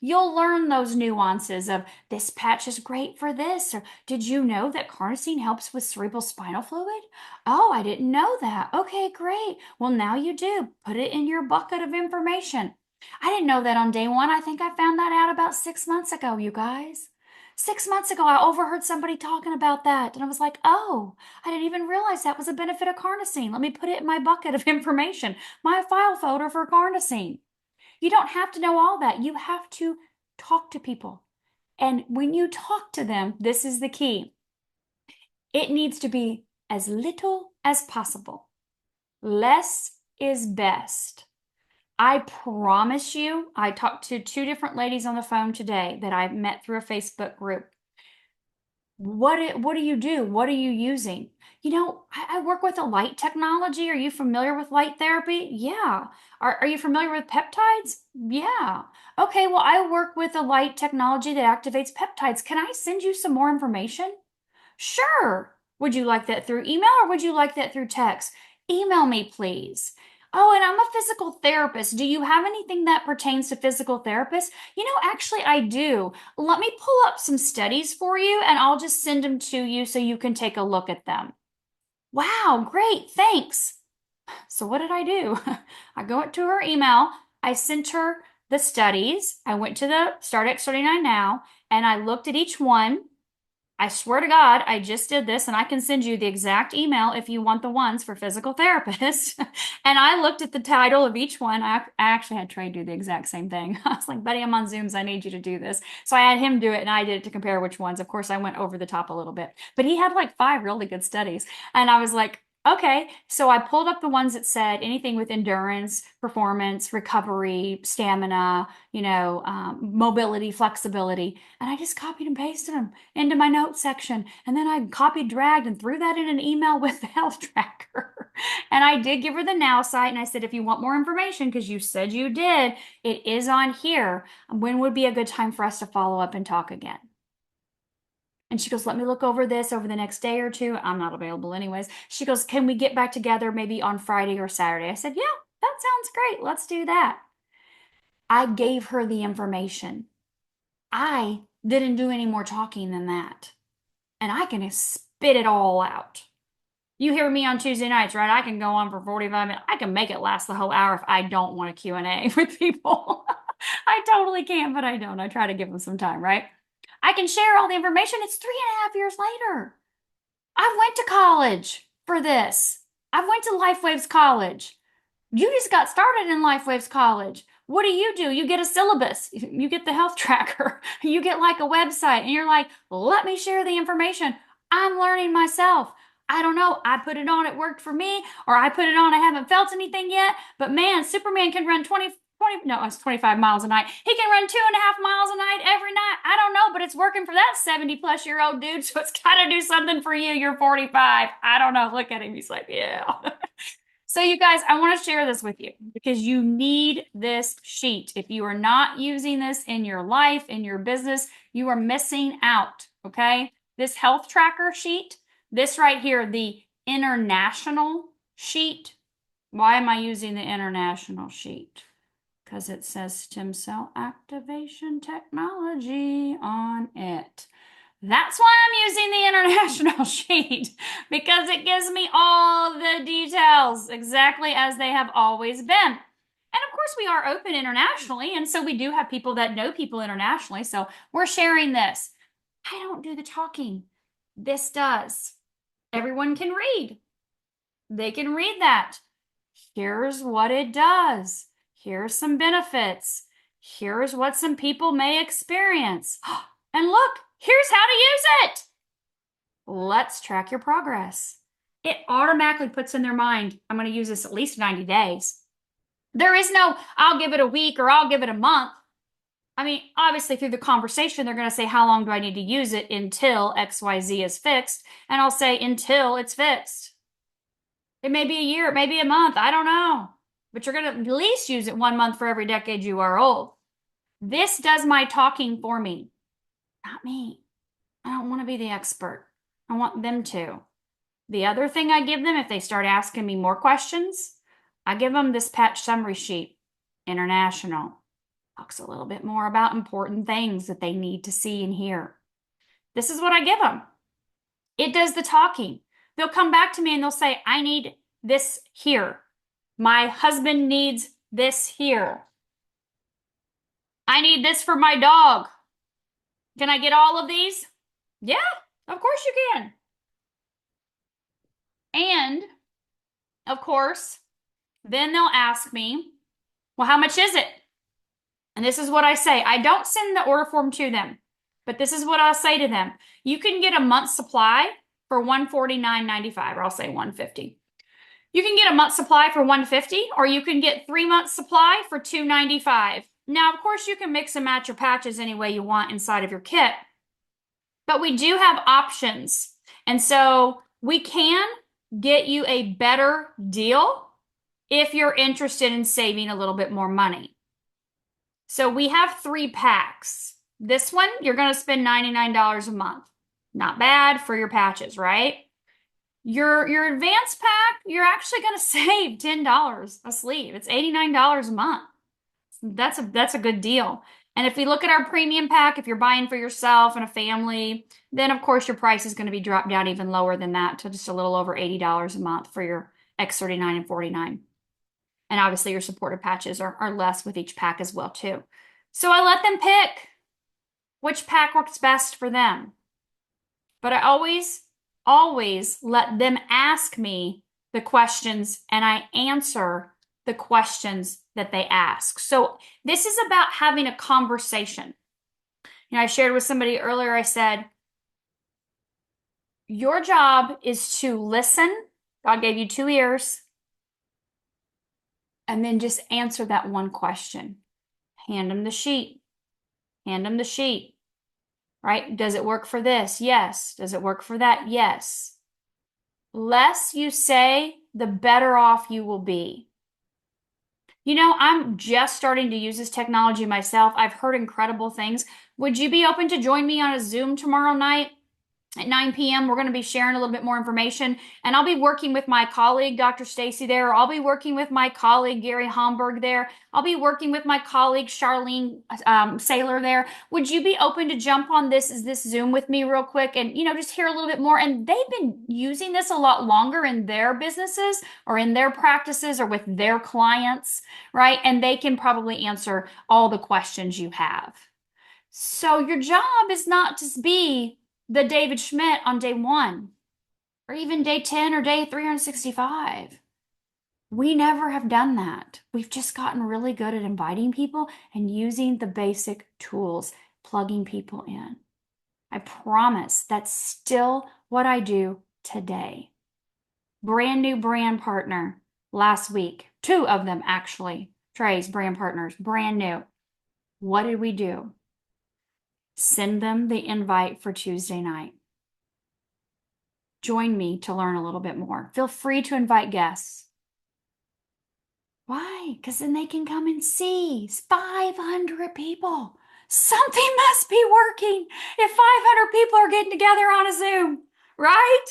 You'll learn those nuances of this patch is great for this, or did you know that carnosine helps with cerebral spinal fluid? Oh, I didn't know that. Okay, great. Well, now you do. Put it in your bucket of information. I didn't know that on day one. I think I found that out about 6 months ago, you guys. 6 months ago, I overheard somebody talking about that. And I was like, oh, I didn't even realize that was a benefit of carnosine. Let me put it in my bucket of information, my file folder for carnosine. You don't have to know all that. You have to talk to people. And when you talk to them, this is the key. It needs to be as little as possible. Less is best. I promise you, I talked to 2 different ladies on the phone today that I met through a Facebook group. What do you do? What are you using? I work with a light technology. Are you familiar with light therapy? Yeah. Are you familiar with peptides? Yeah. Okay, well, I work with a light technology that activates peptides. Can I send you some more information? Sure. Would you like that through email or would you like that through text? Email me, please. Oh, and I'm a physical therapist. Do you have anything that pertains to physical therapists? Actually, I do. Let me pull up some studies for you and I'll just send them to you so you can take a look at them. Wow, great, thanks. So what did I do? I go to her email. I sent her the studies. I went to the Start X39 Now and I looked at each one. I swear to God, I just did this and I can send you the exact email if you want the ones for physical therapists. And I looked at the title of each one. I actually had Trey do the exact same thing. I was like, buddy, I'm on Zooms. I need you to do this. So I had him do it and I did it to compare which ones. Of course, I went over the top a little bit, but he had like 5 really good studies. And I was like, okay, so I pulled up the ones that said anything with endurance, performance, recovery, stamina, mobility, flexibility, and I just copied and pasted them into my notes section. And then I copied, dragged, and threw that in an email with the health tracker. And I did give her the Now site, and I said, if you want more information, because you said you did, it is on here. When would be a good time for us to follow up and talk again? And she goes, let me look over this over the next day or 2. I'm not available anyways. She goes, can we get back together maybe on Friday or Saturday? I said, yeah, that sounds great. Let's do that. I gave her the information. I didn't do any more talking than that. And I can spit it all out. You hear me on Tuesday nights, right? I can go on for 45 minutes. I can make it last the whole hour if I don't want a Q&A with people. I totally can, but I don't. I try to give them some time, right? I can share all the information. It's 3.5 years later. I went to college for this. I went to LifeWaves College. You just got started in LifeWaves College. What do? You get a syllabus. You get the health tracker. You get like a website and you're like, let me share the information. I'm learning myself. I don't know. I put it on. It worked for me. Or I put it on. I haven't felt anything yet. But man, Superman can run 25 miles a night. He can run 2.5 miles a night every night. I don't know, but it's working for that 70-plus-year-old dude. So it's got to do something for you. You're 45. I don't know. Look at him. He's like, yeah. So you guys, I want to share this with you because you need this sheet. If you are not using this in your life, in your business, you are missing out, okay? This health tracker sheet, this right here, the international sheet. Why am I using the international sheet? Because it says stem cell activation technology on it. That's why I'm using the international sheet, because it gives me all the details exactly as they have always been. And of course, we are open internationally, and so we do have people that know people internationally, so we're sharing this. I don't do the talking. This does. Everyone can read. They can read that. Here's what it does. Here's some benefits. Here's what some people may experience. And look, here's how to use it. Let's track your progress. It automatically puts in their mind, I'm going to use this at least 90 days. There is no, I'll give it a week or I'll give it a month. I mean, obviously through the conversation, they're going to say, how long do I need to use it until XYZ is fixed? And I'll say, until it's fixed. It may be a year, it may be a month, I don't know. But you're going to at least use it 1 month for every decade you are old. This does my talking for me, not me. I don't want to be the expert. I want them to. The other thing I give them, if they start asking me more questions, I give them this patch summary sheet, international. Talks a little bit more about important things that they need to see and hear. This is what I give them. It does the talking. They'll come back to me and they'll say, I need this here. My husband needs this here. I need this for my dog. Can I get all of these? Yeah, of course you can. And of course, then they'll ask me, well, how much is it? And this is what I say. I don't send the order form to them, but this is what I'll say to them. You can get a month's supply for $149.95, or I'll say $150. You can get a month's supply for $150, or you can get 3 months supply for $295. Now, of course, you can mix and match your patches any way you want inside of your kit, but we do have options. And so we can get you a better deal if you're interested in saving a little bit more money. So we have 3 packs. This one, you're going to spend $99 a month. Not bad for your patches, right? Your advanced pack, you're actually going to save $10 a sleeve. It's $89 a month. That's a good deal. And if we look at our premium pack, if you're buying for yourself and a family, then of course your price is going to be dropped down even lower than that to just a little over $80 a month for your X39 and 49. And obviously your supported patches are less with each pack as well too. So I let them pick which pack works best for them. But I always let them ask me the questions and I answer the questions that they ask. So this is about having a conversation. You know, I shared with somebody earlier, I said, your job is to listen. God gave you 2 ears. And then just answer that one question. Hand them the sheet. Hand them the sheet. Right? Does it work for this? Yes. Does it work for that? Yes. Less you say, the better off you will be. You know, I'm just starting to use this technology myself. I've heard incredible things. Would you be open to join me on a Zoom tomorrow night at 9 p.m.? We're going to be sharing a little bit more information, and I'll be working with my colleague, Dr. Stacy there. I'll be working with my colleague, Gary Homburg there. I'll be working with my colleague, Charlene Saylor there. Would you be open to jump on this Zoom with me real quick and, you know, just hear a little bit more? And they've been using this a lot longer in their businesses or in their practices or with their clients, right? And they can probably answer all the questions you have. So your job is not to be the David Schmidt on day 1 or even day 10 or day 365. We never have done that. We've just gotten really good at inviting people and using the basic tools, plugging people in. I promise that's still what I do today. Brand new brand partner last week. 2 of them actually. Trey's brand partners, brand new. What did we do? Send them the invite for Tuesday night. Join me to learn a little bit more. Feel free to invite guests. Why? Because then they can come and see. It's 500 people. Something must be working if 500 people are getting together on a Zoom, right?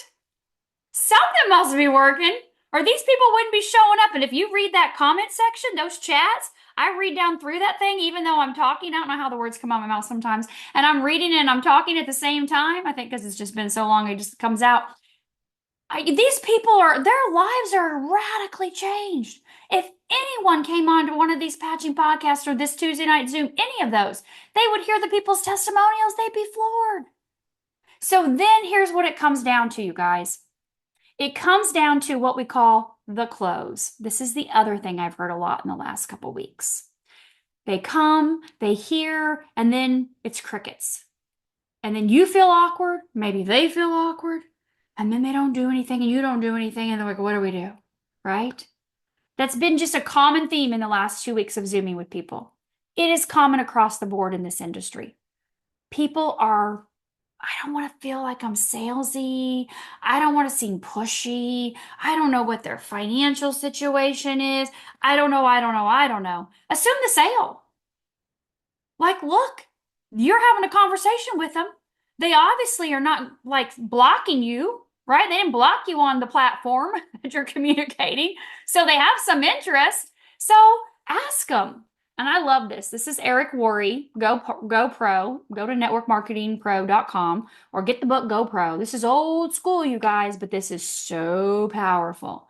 Something must be working, or these people wouldn't be showing up. And if you read that comment section, those chats, I read down through that thing, even though I'm talking. I don't know how the words come out of my mouth sometimes. And I'm reading and I'm talking at the same time. I think because it's just been so long, it just comes out. These people their lives are radically changed. If anyone came on to one of these patching podcasts or this Tuesday night Zoom, any of those, they would hear the people's testimonials. They'd be floored. So then here's what it comes down to, you guys. It comes down to what we call the close. This is the other thing I've heard a lot in the last couple weeks. They come, they hear, and then it's crickets. And then you feel awkward. Maybe they feel awkward. And then they don't do anything and you don't do anything. And they're like, what do we do? Right? That's been just a common theme in the last 2 weeks of Zooming with people. It is common across the board in this industry. People are, I don't want to feel like I'm salesy. I don't want to seem pushy. I don't know what their financial situation is. I don't know. Assume the sale. Like, look, you're having a conversation with them. They obviously are not like blocking you, right? They didn't block you on the platform that you're communicating. So they have some interest. So ask them. And I love this. This is Eric Worre, Go Pro. Go to networkmarketingpro.com or get the book Go Pro. This is old school, you guys, but this is so powerful.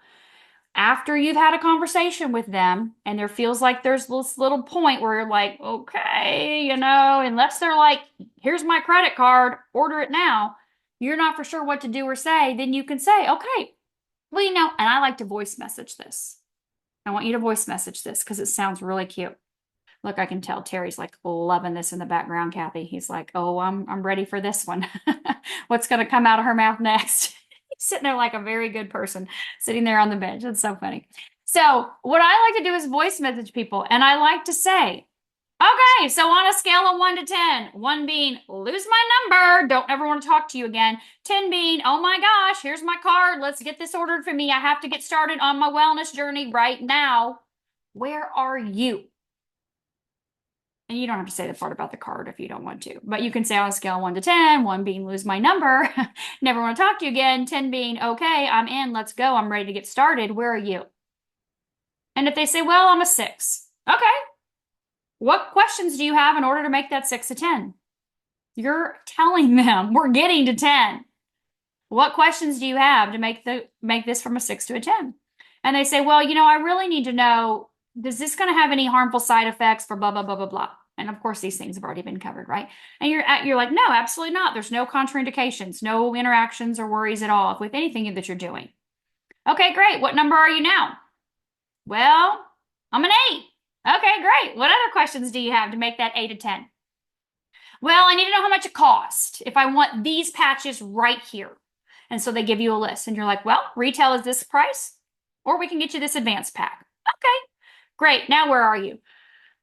After you've had a conversation with them and there feels like there's this little point where you're like, okay, unless they're like, here's my credit card, order it now, you're not for sure what to do or say, then you can say, okay, well, and I like to voice message this. I want you to voice message this because it sounds really cute. Look, I can tell Terry's like loving this in the background, Kathy. He's like, oh, I'm ready for this one. What's going to come out of her mouth next? He's sitting there like a very good person sitting there on the bench. That's so funny. So what I like to do is voice message people. And I like to say, okay, so on a scale of 1 to 10, 1 being lose my number, don't ever want to talk to you again. 10 being, oh my gosh, here's my card. Let's get this ordered for me. I have to get started on my wellness journey right now. Where are you? And you don't have to say the part about the card if you don't want to, but you can say on a scale of 1 to 10, 1 being lose my number, never want to talk to you again, 10 being, okay, I'm in, let's go, I'm ready to get started. Where are you? And if they say, well, I'm a 6. Okay. What questions do you have in order to make that 6 a 10? You're telling them we're getting to 10. What questions do you have to make this from a 6 to a 10? And they say, well, I really need to know, is this going to have any harmful side effects for blah, blah, blah, blah, blah. And of course, these things have already been covered, right? And you're like, no, absolutely not. There's no contraindications, no interactions or worries at all with anything that you're doing. Okay, great. What number are you now? Well, I'm an 8. Okay, great. What other questions do you have to make that 8 a 10? Well, I need to know how much it costs if I want these patches right here. And so they give you a list and you're like, well, retail is this price, or we can get you this advanced pack. Okay, great. Now where are you?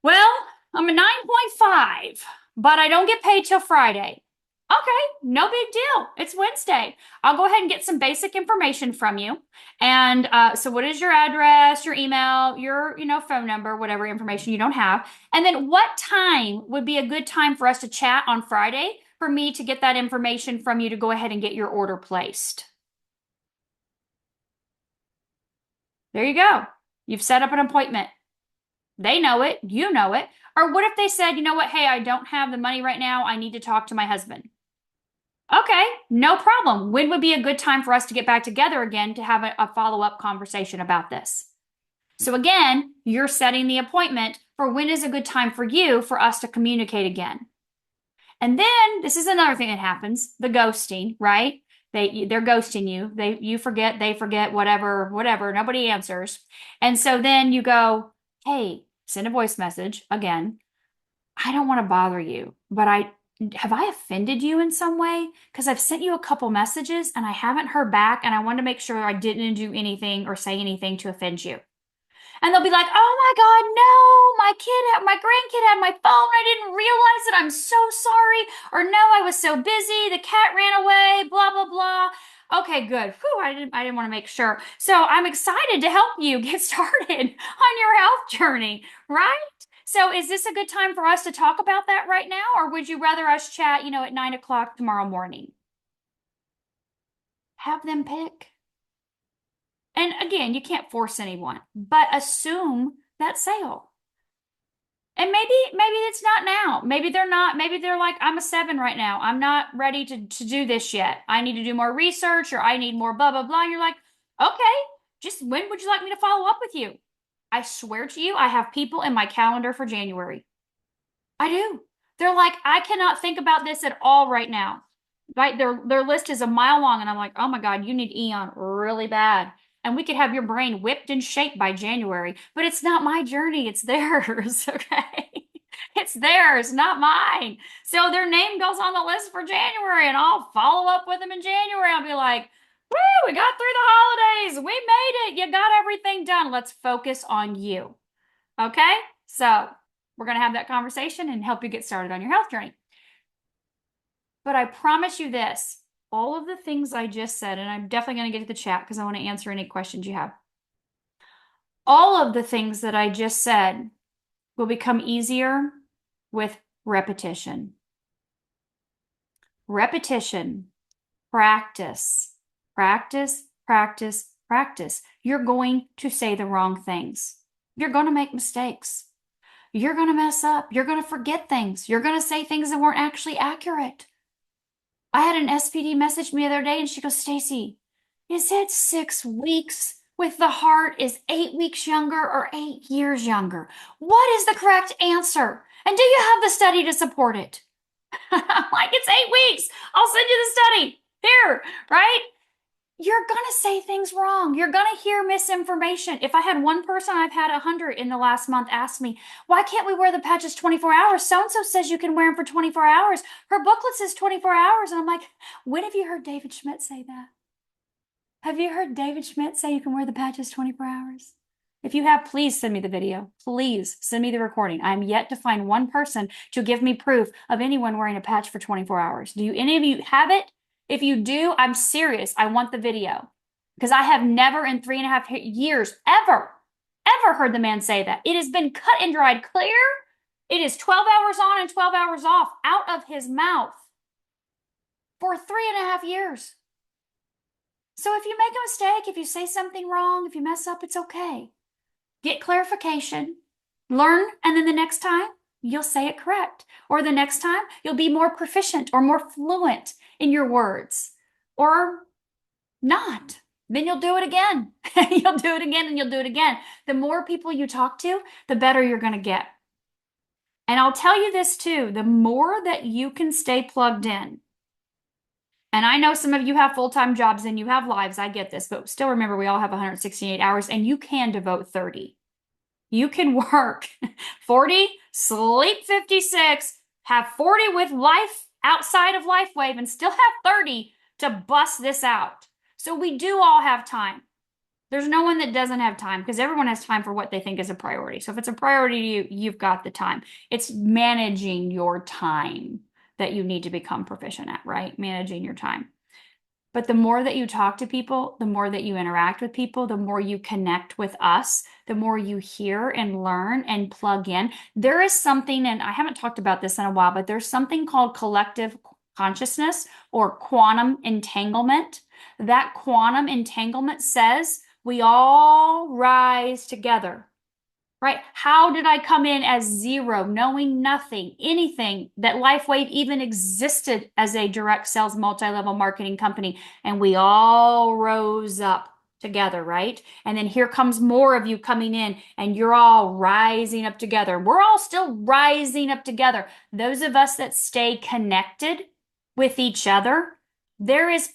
Well, I'm a 9.5, but I don't get paid till Friday. Okay, no big deal. It's Wednesday. I'll go ahead and get some basic information from you. And so what is your address, your email, your phone number, whatever information you don't have. And then what time would be a good time for us to chat on Friday for me to get that information from you to go ahead and get your order placed? There you go. You've set up an appointment. They know it. You know it. Or what if they said, you know what? Hey, I don't have the money right now. I need to talk to my husband. Okay, no problem. When would be a good time for us to get back together again to have a follow-up conversation about this? So again, you're setting the appointment for when is a good time for you for us to communicate again. And then this is another thing that happens, the ghosting, right? They're ghosting you. You forget, they forget, whatever, nobody answers. And so then you go, hey, send a voice message again. I don't want to bother you, but have I offended you in some way? Because I've sent you a couple messages and I haven't heard back, and I want to make sure I didn't do anything or say anything to offend you. And they'll be like, oh my God, no, my grandkid had my phone. I didn't realize it. I'm so sorry. Or no, I was so busy. The cat ran away, blah, blah, blah. Okay, good. Whew, I didn't want to make sure. So I'm excited to help you get started on your health journey, right? So is this a good time for us to talk about that right now? Or would you rather us chat, at 9 o'clock tomorrow morning? Have them pick. And again, you can't force anyone, but assume that sale. And maybe it's not now. Maybe they're not. Maybe they're like, I'm a 7 right now. I'm not ready to do this yet. I need to do more research, or I need more blah, blah, blah. And you're like, okay, just when would you like me to follow up with you? I swear to you, I have people in my calendar for January. I do. They're like, I cannot think about this at all right now. Right? Their list is a mile long. And I'm like, oh my God, you need Eon really bad. And we could have your brain whipped and shaped by January, but it's not my journey. It's theirs. Okay. It's theirs, not mine. So their name goes on the list for January, and I'll follow up with them in January. I'll be like, woo, we got through the holidays. We made it. You got everything done. Let's focus on you. Okay. So we're going to have that conversation and help you get started on your health journey. But I promise you this, all of the things I just said, and I'm definitely going to get to the chat because I want to answer any questions you have. All of the things that I just said will become easier with repetition. Repetition, practice, practice, practice, practice. You're going to say the wrong things. You're going to make mistakes. You're going to mess up. You're going to forget things. You're going to say things that weren't actually accurate. I had an SPD message me the other day, and she goes, Stacy, you said 6 weeks with the heart is 8 weeks younger or 8 years younger? What is the correct answer? And do you have the study to support it? Like, it's 8 weeks. I'll send you the study here, right? You're going to say things wrong. You're going to hear misinformation. If I had one person, I've had 100 in the last month ask me, why can't we wear the patches 24 hours? So-and-so says you can wear them for 24 hours. Her booklet says 24 hours. And I'm like, when have you heard David Schmidt say that? Have you heard David Schmidt say you can wear the patches 24 hours? If you have, please send me the video. Please send me the recording. I'm yet to find one person to give me proof of anyone wearing a patch for 24 hours. Do any of you have it? If you do, I'm serious. I want the video. Because I have never in 3.5 years ever heard the man say that. It has been cut and dried clear. It is 12 hours on and 12 hours off out of his mouth for 3.5 years. So if you make a mistake, if you say something wrong, if you mess up, it's okay. Get clarification, learn, and then the next time you'll say it correct. Or the next time you'll be more proficient or more fluent in your words. Or not. Then you'll do it again. You'll do it again and you'll do it again. The more people you talk to, the better you're going to get. And I'll tell you this too, the more that you can stay plugged in. And I know some of you have full-time jobs and you have lives. I get this, but still remember we all have 168 hours and you can devote 30. You can work 40, sleep 56, have 40 with life outside of LifeWave and still have 30 to bust this out. So we do all have time. There's no one that doesn't have time because everyone has time for what they think is a priority. So if it's a priority to you, you've got the time. It's managing your time that you need to become proficient at, right? Managing your time. But the more that you talk to people, the more that you interact with people, the more you connect with us, the more you hear and learn and plug in. There is something, and I haven't talked about this in a while, but there's something called collective consciousness or quantum entanglement. That quantum entanglement says we all rise together. Right? How did I come in as zero, knowing nothing, anything that LifeWave even existed as a direct sales multi-level marketing company? And we all rose up together, right? And then here comes more of you coming in and you're all rising up together. We're all still rising up together. Those of us that stay connected with each other, there is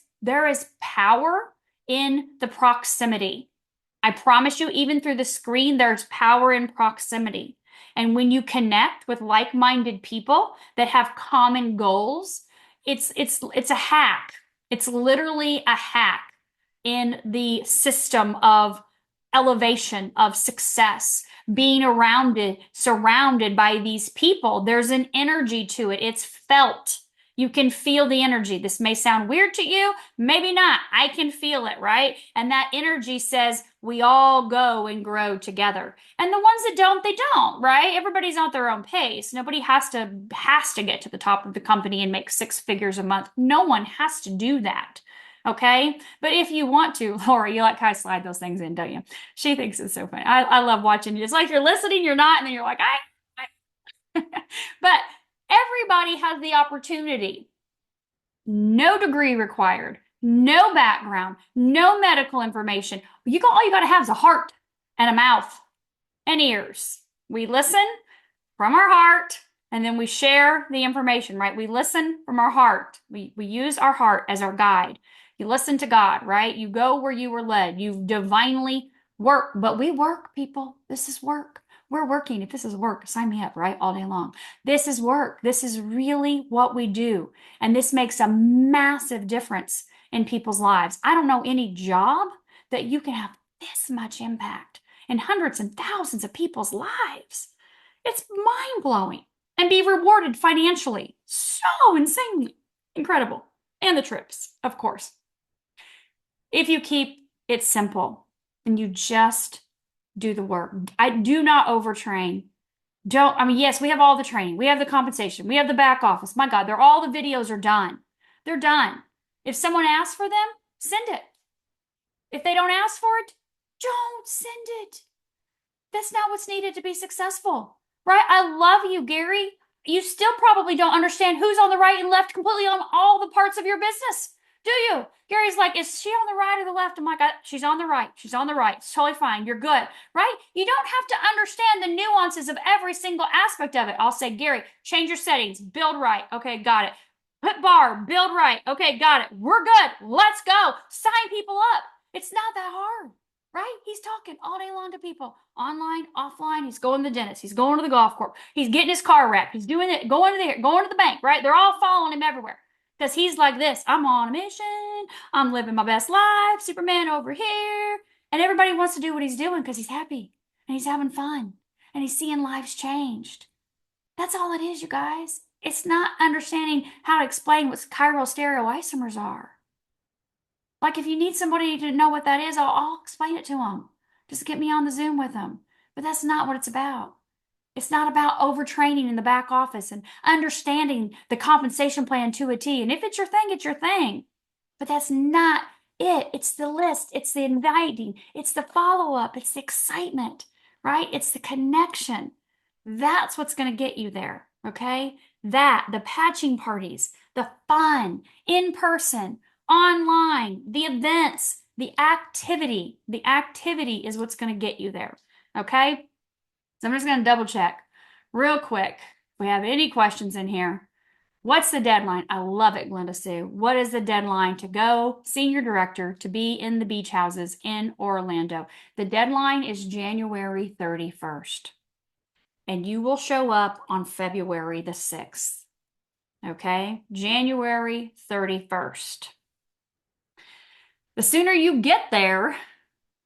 power in the proximity. I promise you, even through the screen, there's power in proximity. And when you connect with like-minded people that have common goals, it's a hack. It's literally a hack in the system of elevation, of success, being surrounded by these people. There's an energy to it. It's felt. You can feel the energy. This may sound weird to you, maybe not. I can feel it, right? And that energy says we all go and grow together. And the ones that don't, they don't, right? Everybody's on their own pace. Nobody has to get to the top of the company and make 6 figures a month. No one has to do that. Okay. But if you want to, Laura, you like how I slide those things in, don't you? She thinks it's so funny. I love watching you. It's like you're listening, you're not, and then you're like, but everybody has the opportunity. No degree required, no background, no medical information. All you got to have is a heart and a mouth and ears. We listen from our heart and then we share the information, right? We listen from our heart. We use our heart as our guide. You listen to God, right? You go where you were led. You divinely work, but we work, people. This is work. We're working. If this is work, sign me up, right? All day long. This is work. This is really what we do. And this makes a massive difference in people's lives. I don't know any job that you can have this much impact in hundreds and thousands of people's lives. It's mind-blowing. And be rewarded financially. So insanely incredible. And the trips, of course. If you keep it simple and you just do the work. I do not overtrain. Yes, we have all the training. We have the compensation. We have the back office. My God, all the videos are done. They're done. If someone asks for them, send it. If they don't ask for it, don't send it. That's not what's needed to be successful, right? I love you, Gary. You still probably don't understand who's on the right and left completely on all the parts of your business Do you? Gary's like, is she on the right or the left? I'm like, she's on the right. She's on the right. It's totally fine. You're good, right? You don't have to understand the nuances of every single aspect of it. I'll say, Gary, change your settings. Build right. Okay, got it. Put bar. Build right. Okay, got it. We're good. Let's go. Sign people up. It's not that hard, right? He's talking all day long to people, online, offline. He's going to the dentist. He's going to the golf course. He's getting his car wrecked. He's doing it, going to the bank, right? They're all following him everywhere because he's like this. I'm on a mission. I'm living my best life. Superman over here. And everybody wants to do what he's doing because he's happy and he's having fun and he's seeing lives changed. That's all it is, you guys. It's not understanding how to explain what chiral stereoisomers are. Like if you need somebody to know what that is, I'll explain it to them. Just get me on the Zoom with them. But that's not what it's about. It's not about overtraining in the back office and understanding the compensation plan to a T. And if it's your thing, it's your thing. But that's not it. It's the list. It's the inviting. It's the follow-up. It's the excitement, right? It's the connection. That's what's going to get you there, okay? The patching parties, the fun, in person, online, the events, the activity. The activity is what's going to get you there, okay? So I'm just going to double check real quick. If we have any questions in here, what's the deadline? I love it, Glenda Sue. What is the deadline to go senior director to be in the beach houses in Orlando? The deadline is January 31st. And you will show up on February the 6th. Okay? January 31st. The sooner you get there,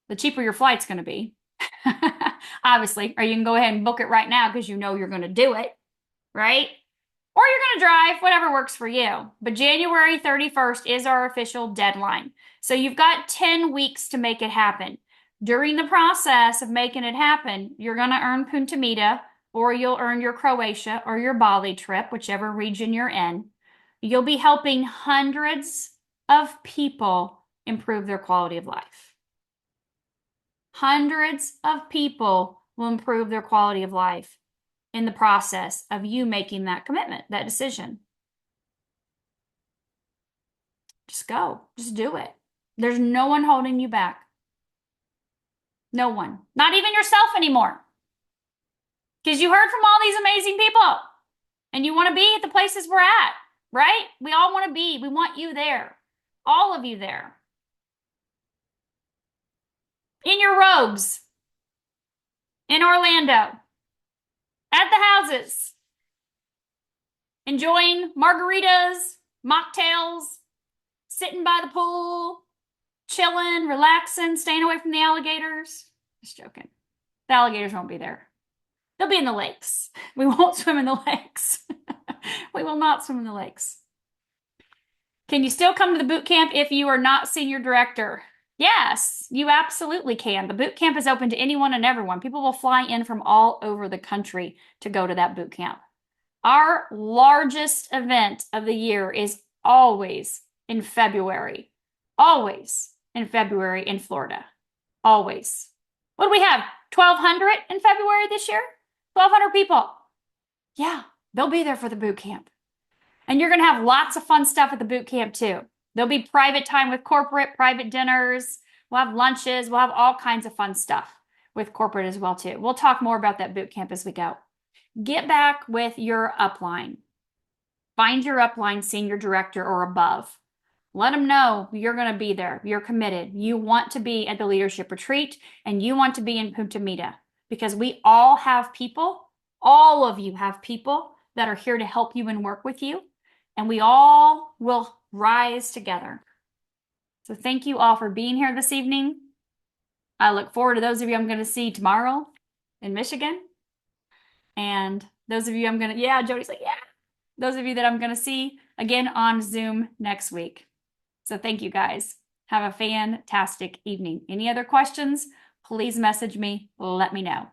the cheaper your flight's going to be. Obviously, or you can go ahead and book it right now because you know you're going to do it, right? Or you're going to drive, whatever works for you. But January 31st is our official deadline. So you've got 10 weeks to make it happen. During the process of making it happen, you're going to earn Punta MITA, or you'll earn your Croatia or your Bali trip, whichever region you're in. You'll be helping hundreds of people improve their quality of life. Hundreds of people will improve their quality of life in the process of you making that commitment, that decision. Just go. Just do it. There's no one holding you back. No one. Not even yourself anymore. Because you heard from all these amazing people. And you want to be at the places we're at, right? We all want to be. We want you there. All of you there. In your robes. In Orlando. At the houses. Enjoying margaritas, mocktails, sitting by the pool, chilling, relaxing, staying away from the alligators. Just joking. The alligators won't be there. They'll be in the lakes. We won't swim in the lakes. We will not swim in the lakes. Can you still come to the boot camp if you are not senior director? Yes, you absolutely can. The boot camp is open to anyone and everyone. People will fly in from all over the country to go to that boot camp. Our largest event of the year is always in February. Always in February in Florida. Always. What do we have? 1,200 in February this year? 1,200 people. Yeah, they'll be there for the boot camp. And you're going to have lots of fun stuff at the boot camp too. There'll be private time with corporate, private dinners. We'll have lunches. We'll have all kinds of fun stuff with corporate as well too. We'll talk more about that boot camp as we go. Get back with your upline. Find your upline senior director or above. Let them know you're going to be there. You're committed. You want to be at the leadership retreat and you want to be in Punta MITA because we all have people, all of you have people that are here to help you and work with you. And we all will rise together. So thank you all for being here this evening. I look forward to those of you I'm going to see tomorrow in Michigan. And those of you I'm going to, yeah, Jody's like, yeah. Those of you that I'm going to see again on Zoom next week. So thank you guys. Have a fantastic evening. Any other questions? Please message me. Let me know.